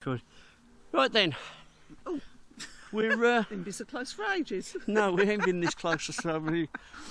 Good. Right then. Oh. We're Been so close for ages. no, we ain't been this close to somebody.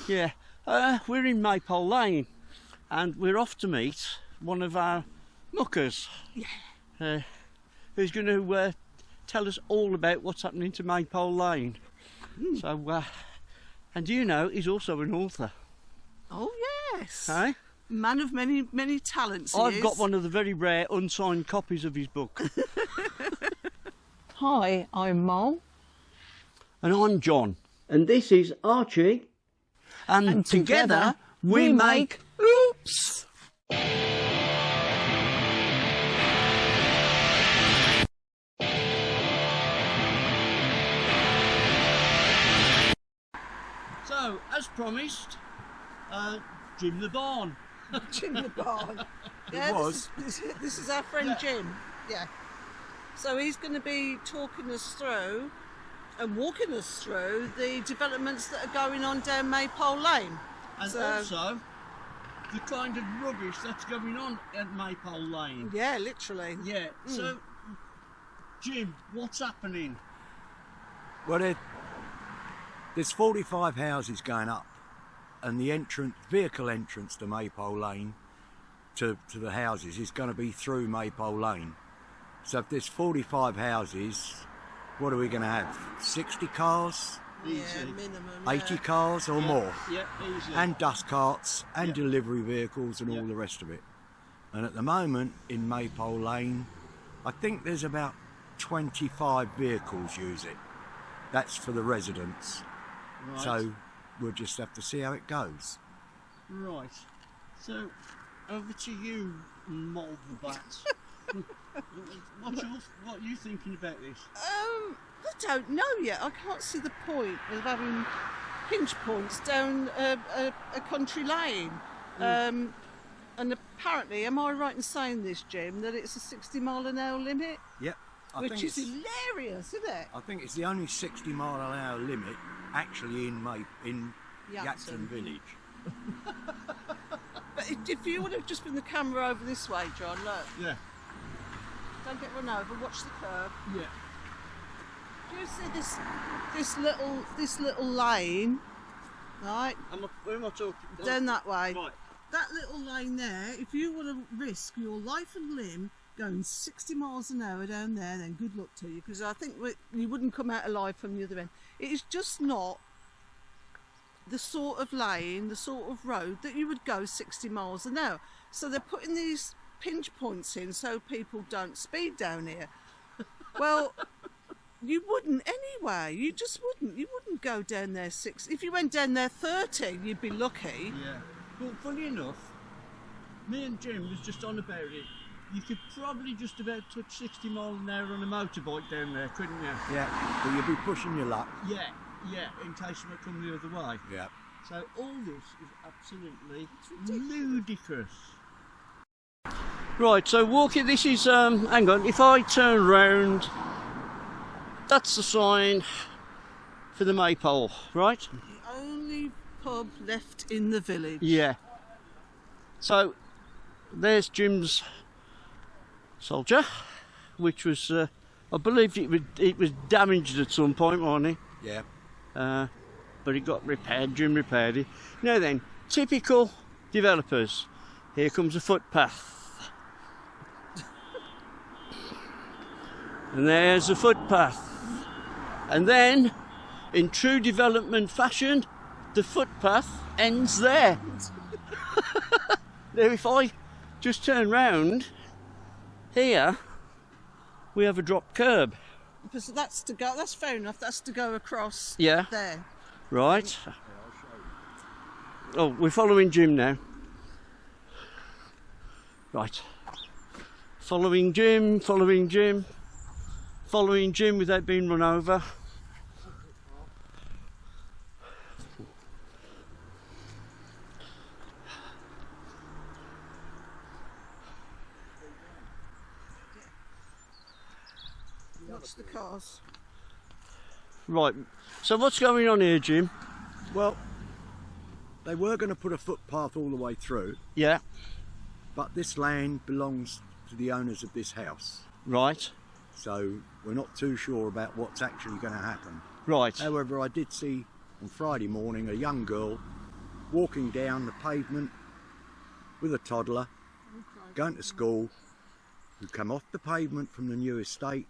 Yeah. We're in Maypole Lane and we're off to meet one of our muckers. Yeah. Who's going to tell us all about what's happening to Maypole Lane. So, and you know, he's also an author. Oh yes. Hey? Man of many talents. I've got one of the very rare unsigned copies of his book. Hi, I'm Mole. And I'm John. And this is Archie. And together we make Oops! So, as promised, Jim the Barn. Jim the Barn. It was. This is our friend Jim. Yeah. So he's going to be talking us through and walking us through the developments that are going on down Maypole Lane. And also the kind of rubbish that's going on at Maypole Lane. Yeah, literally. Yeah. So, Jim, what's happening? Well, there's 45 houses going up, and the vehicle entrance to Maypole Lane to the houses is going to be through Maypole Lane. So if there's 45 houses, what are we going to have? 60 cars? Easy. Yeah, minimum. 80 cars or more? Yeah, easy. And dust carts and delivery vehicles and all the rest of it. And at the moment in Maypole Lane, I think there's about 25 vehicles use it. That's for the residents. Right. So we'll just have to see how it goes. Right. So, over to you, Mold the Bat. What are you thinking about this? I don't know yet. I can't see the point of having pinch points down a country lane. And apparently, am I right in saying this, Jim, that it's a 60-mile-an-hour limit? Yep. Which is hilarious, isn't it? I think it's the only 60-mile-an-hour limit actually in Yaxton Village. But if you would have just been the camera over this way, John, look. Yeah. Don't get run over. Watch the curb. Yeah. Do you see this little lane? Right. Where am I talking? Down that way. Right. That little lane there. If you want to risk your life and limb going 60 miles an hour down there, then good luck to you, because I think you wouldn't come out alive from the other end. It is just not the sort of lane, the sort of road that you would go 60 miles an hour. So they're putting these pinch points in so people don't speed down here. Well, you wouldn't anyway. You just wouldn't. You wouldn't go down there 60. If you went down there 30, you'd be lucky. Yeah. Well, funny enough, me and Jim was just on about it. You could probably just about touch 60 miles an hour on a motorbike down there, couldn't you? Yeah, but you'll be pushing your luck. Yeah, in case you might come the other way. Yeah. So all this is absolutely ludicrous. Right, so walking, this is, hang on, if I turn round, that's the sign for the Maypole, right? The only pub left in the village. Yeah. So, there's Jim's Soldier, which was, I believe it was damaged at some point, wasn't it? Yeah. But it got repaired, Jim repaired it. Now then, typical developers. Here comes a footpath. And there's a footpath. And then, in true development fashion, the footpath ends there. Now if I just turn round, here we have a drop curb. So that's to go. That's fair enough. That's to go across. Yeah. There. Right. Oh, we're following Jim now. Right. Following Jim without being run over. Watch the cars. Right, so what's going on here, Jim? Well, they were going to put a footpath all the way through, Yeah. but this land belongs to the owners of this house. Right. so we're not too sure about what's actually going to happen. Right. However, I did see on Friday morning a young girl walking down the pavement with a toddler going to school, who come off the pavement from the new estate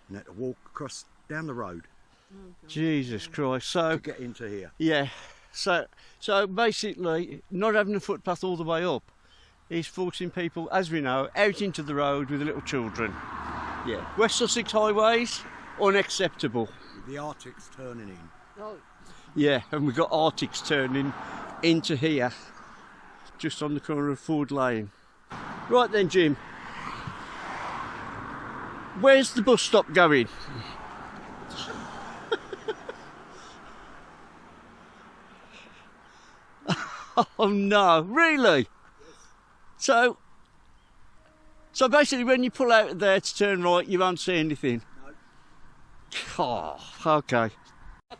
and had to walk across down the road Jesus Christ. So to get into here. yeah. So basically, not having a footpath all the way up is forcing people, as we know, out into the road with the little children. Yeah. West Sussex highways, unacceptable. The Arctic's turning in. Oh, Yeah, and we've got Arctics turning into here, just on the corner of Ford Lane. Right then, Jim. Where's the bus stop going? Oh no, really? So basically when you pull out there to turn right, you won't see anything? No. Oh, okay.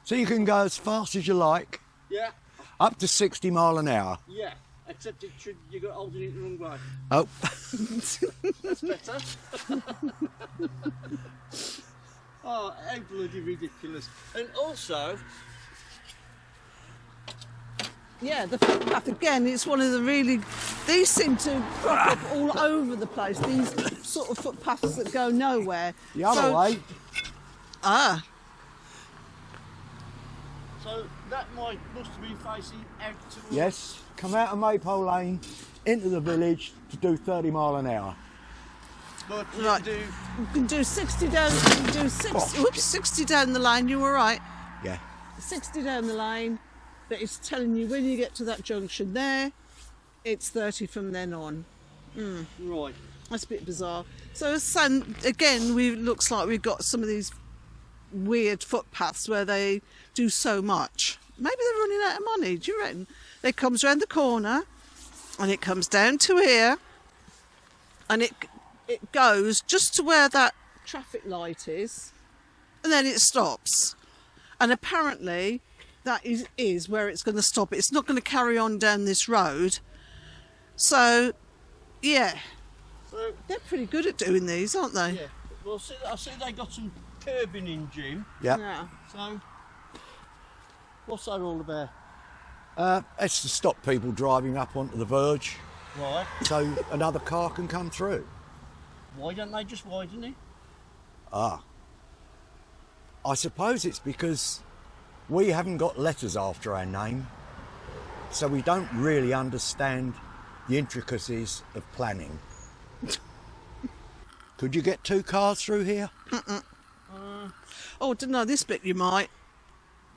So you can go as fast as you like, Yeah, up to 60 mile an hour. yeah. Except you got holding it the wrong way. Oh, That's better. Oh, how bloody ridiculous. And also, yeah, the footpath again, it's one of the really, these seem to crop up all over the place, these sort of footpaths that go nowhere. the other way. Ah, so that must have been facing out towards... Yes, come out of Maypole Lane into the village to do 30 mile an hour. But you right. do... You can do 60 down, you can do 60, oops, 60 down the lane, you were right. Yeah. 60 down the lane, but it's telling you when you get to that junction there, it's 30 from then on. Right. That's a bit bizarre. So again, looks like we've got some of these weird footpaths where they do so much. Maybe they're running out of money, do you reckon? It comes round the corner and it comes down to here and it goes just to where that traffic light is and then it stops. And apparently that is where it's going to stop. It's not going to carry on down this road. So, yeah, So, they're pretty good at doing these, aren't they? yeah. Well, I see they got some curbing in, Jim. Yeah. Yeah. So, what's that all about? It's to stop people driving up onto the verge Right. so another car can come through. Why don't they just widen it? Ah. I suppose it's because we haven't got letters after our name, so we don't really understand the intricacies of planning. Could you get two cars through here? Oh, don't know, this bit you might.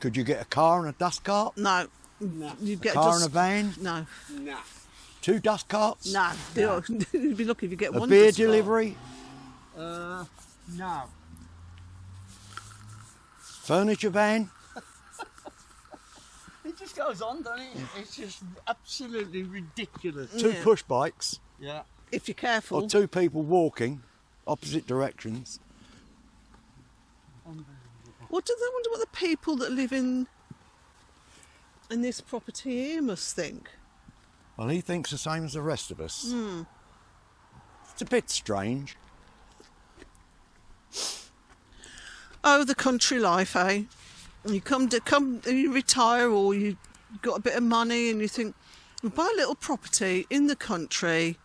Could you get a car and a dust cart? No. No. You'd get Car just... and a van? No. Nah. Two dust carts? No. You'd be lucky if you get A one. beer dust cart. delivery? No. Furniture van? It just goes on, doesn't it? It's just absolutely ridiculous. Two Yeah. push bikes? Yeah. If you're careful. Or two people walking opposite directions? What do they wonder what the people that live in this property here must think? Well, he thinks the same as the rest of us. It's a bit strange. Oh, the country life, eh? You you retire or you've got a bit of money and you think, we'll buy a little property in the country,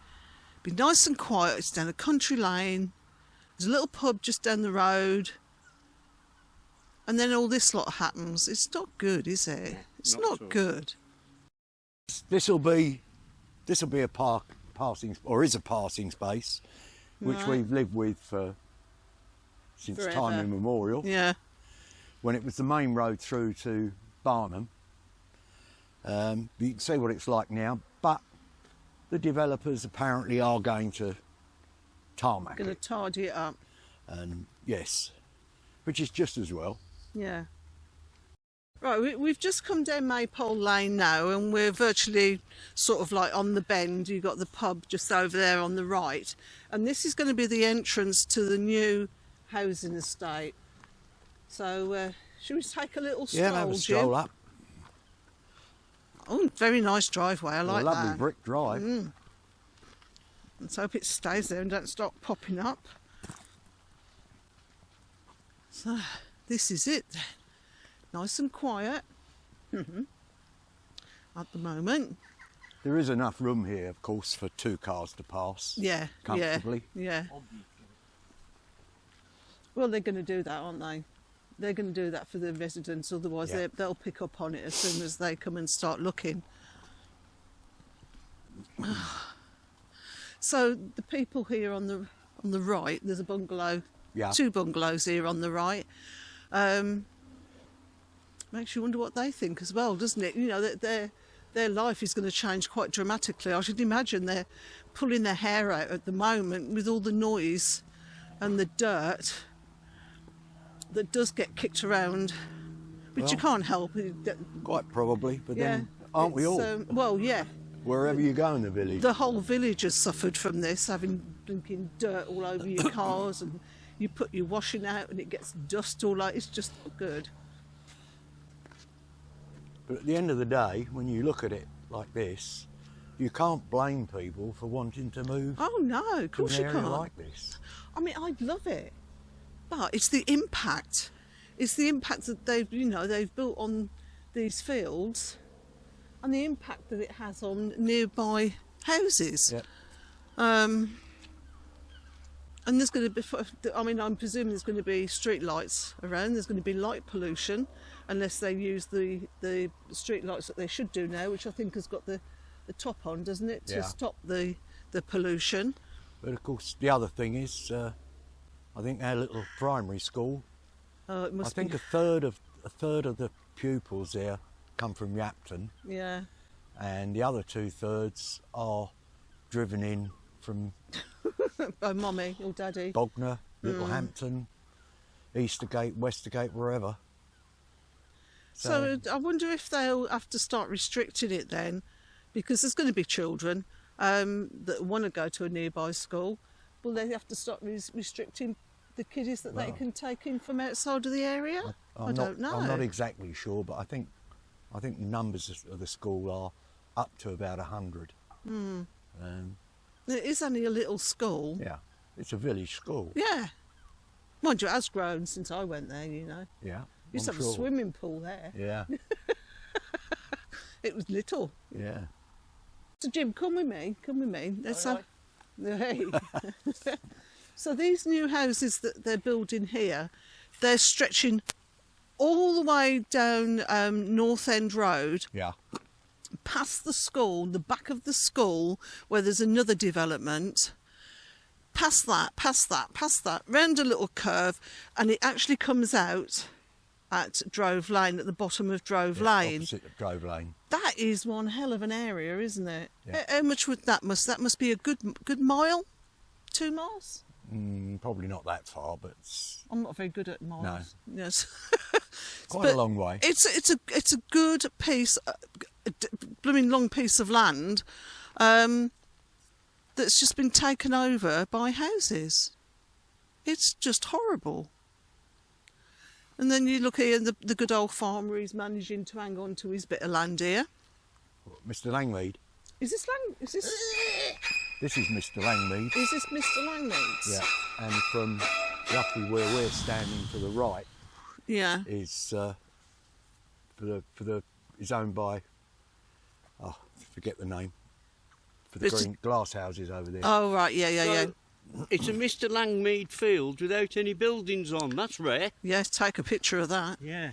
be nice and quiet, it's down a country lane, there's a little pub just down the road, and then all this lot happens. It's not good, is it? It's not not at all. good. This'll be a passing, or is a passing space, which Right. we've lived with since Forever. time immemorial. Yeah. When it was the main road through to Barnham. You can see what it's like now, but the developers apparently are going to tarmac Going to it. tidy it up. And yes, which is just as well. Yeah. Right, we've just come down Maypole Lane now and we're virtually sort of like on the bend. You've got the pub just over there on the right. And this is going to be the entrance to the new housing estate. So, should we take a little stroll, Yeah, have a Jim? stroll up. Oh, very nice driveway. I like a lovely that. brick drive. Let's hope it stays there and don't start popping up. So this is it then. Nice and quiet at the moment. There is enough room here, of course, for 2 cars to pass. Yeah, comfortably. Yeah. Well, they're going to do that, aren't they? They're going to do that for the residents, otherwise they'll pick up on it as soon as they come and start looking. So the people here on the right, there's a bungalow, 2 bungalows here on the right. Makes you wonder what they think as well, doesn't it? You know, that their life is going to change quite dramatically. I should imagine they're pulling their hair out at the moment with all the noise and the dirt that does get kicked around, which you can't help. Quite probably, but then aren't we all? Well, yeah. Wherever you go in the village. The whole village has suffered from this, having blinking dirt all over your cars, and you put your washing out and it gets dust all over. It's just not good. But at the end of the day, when you look at it like this, you can't blame people for wanting to move. Oh no, of course to you an area can't. like this. I mean, I'd love it, but it's the impact. It's the impact that they've built on these fields, and the impact that it has on nearby houses. Yeah. And there's going to be, I mean, I'm presuming there's going to be street lights around. There's going to be light pollution, unless they use the street lights that they should do now, which I think has got the top on, doesn't it, to stop the pollution. But of course, the other thing is, I think our little primary school. It must I think be. a third of the pupils there come from Yapton. Yeah. And the other 2/3 are driven in from By mummy or daddy. Bognor, Littlehampton, Eastergate, Westergate, wherever. So I wonder if they'll have to start restricting it then, because there's going to be children that want to go to a nearby school. Will they have to start restricting the kiddies that they can take in from outside of the area? I don't know. I'm not exactly sure, but I think the numbers of the school are up to about 100. It is only a little school. Yeah, it's a village school. Yeah. Mind you, it has grown since I went there, you know. Yeah, Used to have a swimming pool there. Yeah. It was little. Yeah. So Jim, come with me. Let's have... Hey. So these new houses that they're building here, they're stretching all the way down North End Road. Yeah. Past the school, the back of the school, where there's another development. Past that, round a little curve, and it actually comes out at Drove Lane, at the bottom of Drove Lane. Opposite of Drove Lane. That is one hell of an area, isn't it? Yeah. How much would that must be a good mile? 2 miles? Probably not that far, but I'm not very good at miles. No. Yes. quite a long way. It's a good piece, blooming long piece of land that's just been taken over by houses. It's just horrible. And then you look here, the good old farmer, he's managing to hang on to his bit of land here. Mr. Langmead. Is this This is Mr. Langmead. Is this Mr. Langmead's? Yeah, and from roughly where we're standing to the right, is is owned by, forget the name, for the green glass houses over there. Oh right, yeah. It's a Mr. Langmead field without any buildings on. That's rare. Yes, take a picture of that. Yeah.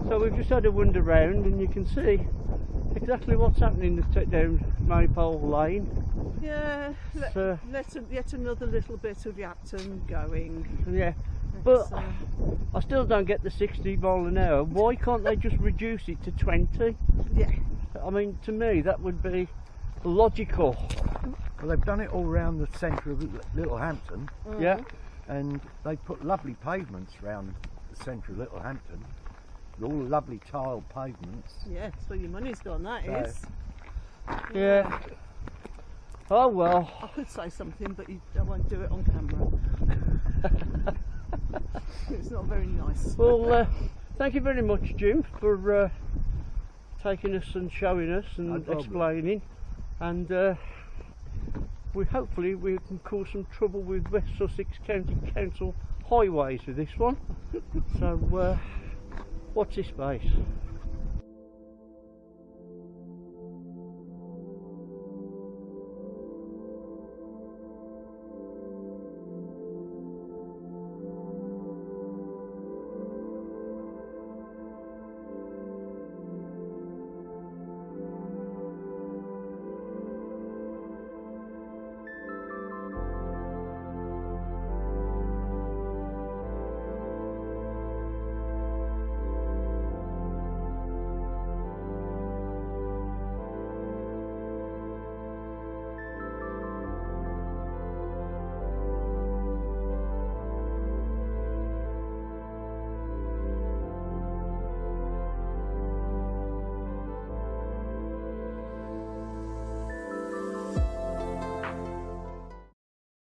So we've just had a wander round, and you can see exactly what's happening down Maypole Lane. Yeah, yet another little bit of Yapton going. Yeah, but I still don't get the 60 mile an hour. Why can't they just reduce it to 20? Yeah. I mean, to me that would be logical. Well, they've done it all around the centre of Littlehampton. Yeah. And they put lovely pavements around the centre of Littlehampton. All lovely tiled pavements. Yeah, that's where your money's gone, that is. Yeah. Oh well. I could say something, but I won't do it on camera. It's not very nice. Well, thank you very much, Jim, for taking us and showing us and explaining. And hopefully we can cause some trouble with West Sussex County Council highways with this one. So watch this space.